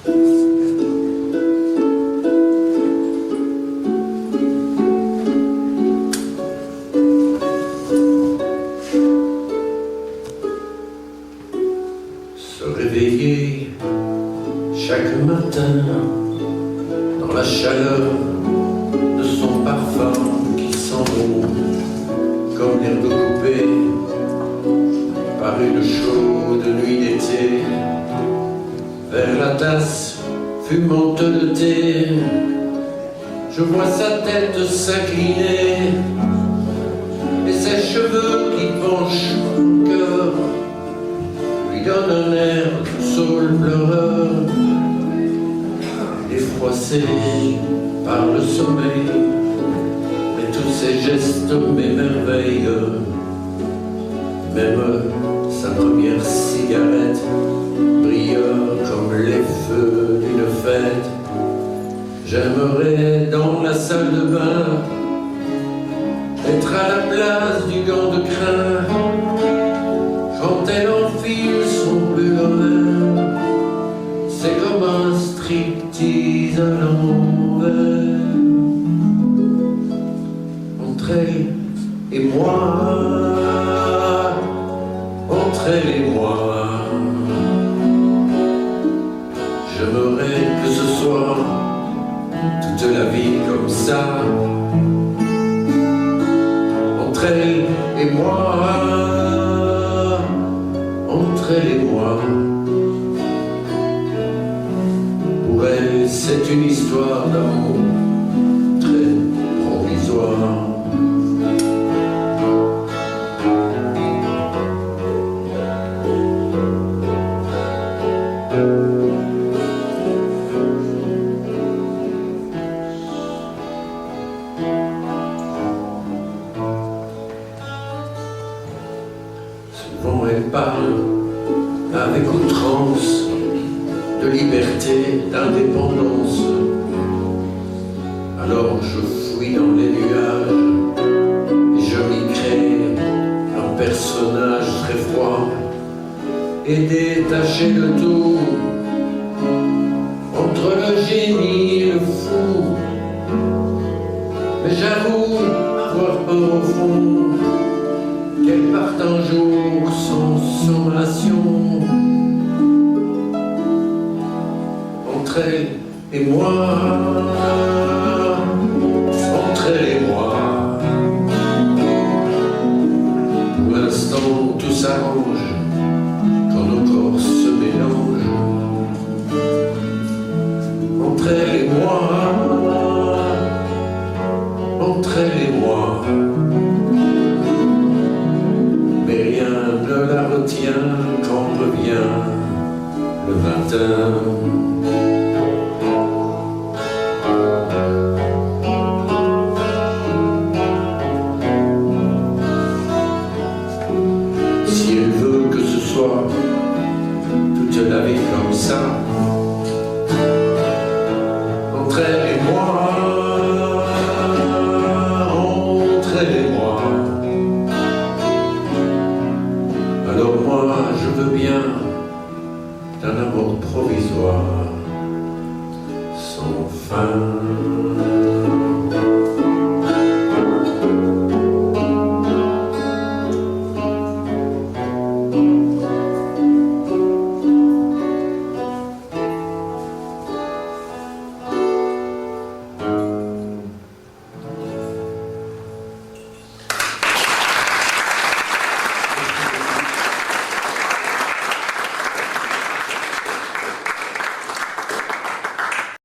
Se réveiller chaque matin dans la chaleur de son parfum qui sent bon comme l'herbe coupée par une chaude nuit d'été, vers la tasse fumante de thé. Je vois sa tête s'incliner et ses cheveux qui penchent mon cœur lui donnent un air de saule pleureur, effroissé par le sommeil. Mais tous ses gestes m'émerveillent, même sa première cigarette brille comme les feux d'une fête. J'aimerais dans la salle de bain être à la place du gant de crin quand elle enfile son pullover. C'est comme un striptease à l'envers. Entre elle et moi, entre elle et moi, j'aimerais que ce soit toute la vie comme ça. Entre elle et moi, entre elle et moi. Pour elle, c'est une histoire d'amour très provisoire. Souvent elle parle avec outrance de liberté, d'indépendance. Alors je fouille dans les nuages et je m'y crée un personnage très froid et détaché de tout, entre le génie et le fou. Mais j'avoue avoir peur au fond qu'elle parte un jour sans sommation. Entre elle et moi, entre elle et moi, pour l'instant tout s'arrange quand nos corps se mélangent. Entre elle et moi, entre elle et moi, mais rien ne la retient quand revient le matin. Si elle veut que ce soit toute la vie comme ça, entre elle et moi, entre elle et moi, alors moi je veux bien d'un amour provisoire sans fin.